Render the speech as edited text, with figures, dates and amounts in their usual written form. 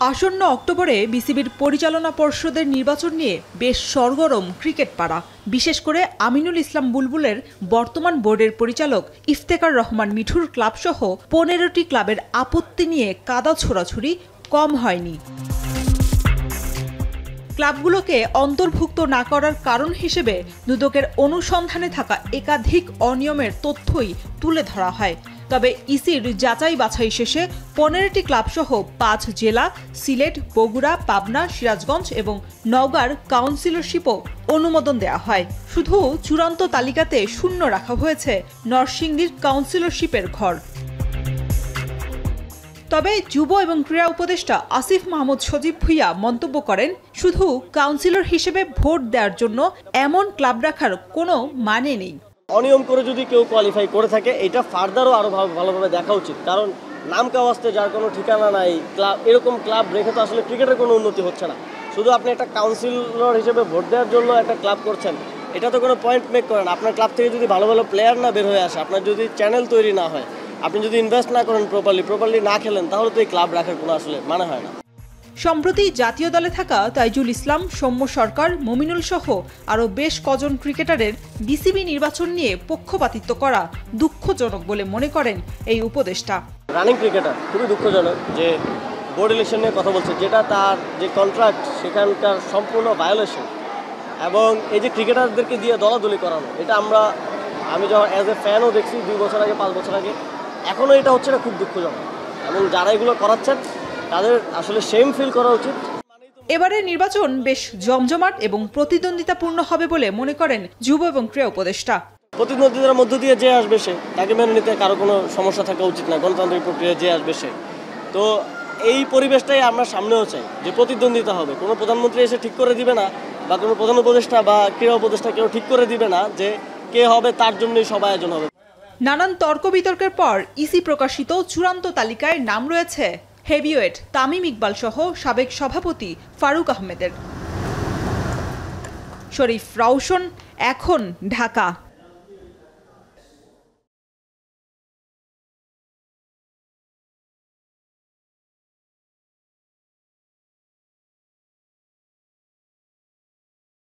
আসন্ন অক্টোবরে বিসিবির পরিচালনা পর্ষদের নির্বাচন নিয়ে বেশ সরগরম ক্রিকেট পাড়া। বিশেষ করে আমিনুল ইসলাম বুলবুলের বর্তমান বোর্ডের পরিচালক ইফতেখার রহমান মিঠুর ক্লাবসহ 15টি ক্লাবের আপত্তি নিয়ে কাদা ছোড়াছুড়ি কম হয়নি। ক্লাবগুলোকে অন্তর্ভুক্ত না করার কারণ হিসেবে দুদকের অনুসন্ধানে থাকা একাধিক অনিয়মের তথ্যই তুলে ধরা হয়। তবে ইসির যাচাই বাছাই শেষে 15টি ক্লাবসহ 5 জেলা সিলেট, বগুড়া, পাবনা, সিরাজগঞ্জ এবং নওগাঁর কাউন্সিলরশিপও অনুমোদন দেওয়া হয়। শুধু চূড়ান্ত তালিকাতে শূন্য রাখা হয়েছে নরসিংদীর কাউন্সিলরশিপের ঘর। তবে যুব এবং ক্রীড়া উপদেষ্টা আসিফ মাহমুদ সজীব ভুইয়া মন্তব্য করেন, শুধু কাউন্সিলর হিসেবে ভোট দেওয়ার জন্য এমন ক্লাব রাখার কোনো মানে নেই। অনিয়ম করে যদি কেউ কোয়ালিফাই করে থাকে এটা ফার্দারও আরও ভালোভাবে দেখা উচিত, কারণ নাম কাওয়াস্তে যার কোনো ঠিকানা নাই, ক্লাব এরকম ক্লাব রেখে তো আসলে ক্রিকেটের কোনো উন্নতি হচ্ছে না। শুধু আপনি একটা কাউন্সিলর হিসেবে ভোট দেওয়ার জন্য একটা ক্লাব করছেন, এটা তো কোনো পয়েন্ট মেক করেন। আপনার ক্লাব থেকে যদি ভালো ভালো প্লেয়ার না বের হয়ে আসে, আপনার যদি চ্যানেল তৈরি না হয়, আপনি যদি ইনভেস্ট না করেন প্রপারলি না খেলেন, তাহলে তো এই ক্লাব রাখার কোনো আসলে মানে হয় না। সম্প্রতি জাতীয় দলে থাকা তাইজুল ইসলাম, সৌম্য সরকার, মমিনুল সহ আরও বেশ কজন ক্রিকেটারের বিসিবি নির্বাচন নিয়ে পক্ষপাতিত্ব করা দুঃখজনক বলে মনে করেন এই উপদেষ্টা। রানিং ক্রিকেটার খুবই দুঃখজনক যে বোর্ড ইলেকশন নিয়ে কথা বলছে, যেটা তার যে কন্ট্রাক্ট সেখানকার সম্পূর্ণ ভায়োলেশন, এবং এই যে ক্রিকেটারদেরকে দিয়ে দলাদলি করানো, এটা আমি যখন অ্যাজ এ ফ্যানও দেখছি 2 বছর আগে, 5 বছর আগে, এখনও এটা হচ্ছে না, খুব দুঃখজনক। এবং যারা এগুলো করাচ্ছেন তাদের আসলে শেম ফিল করা উচিত। এবারের নির্বাচন বেশ জমজমাট এবং প্রতিদ্বন্দ্বিতাপূর্ণ হবে বলে মনে করেন যুব এবং ক্রীড়া উপদেষ্টা। প্রতিদ্বন্দ্বিতার মধ্য দিয়ে যে আসবে সে, তাকে মেনে নিতে কারো কোনো সমস্যা থাকা উচিত না। গণতান্ত্রিক প্রক্রিয়া যে আসবে সে, তো এই পরিবেশটাই আমরা সামনেও চাই, যে প্রতিদ্বন্দ্বিতা হবে। কোনো প্রধানমন্ত্রী এসে ঠিক করে দিবে না, বা কোনো প্রধান উপদেষ্টা বা ক্রীড়া উপদেষ্টা কেউ ঠিক করে দিবে না যে কে হবে, তার জন্যই সব আয়োজন হবে। নানান তর্ক বিতর্কের পর ইসি প্রকাশিত চূড়ান্ত তালিকায় নাম রয়েছে হেভিওয়েট তামিম ইকবাল সহ সাবেক সভাপতি ফারুক আহমেদের। শরীফ রাউশন, এখন, ঢাকা।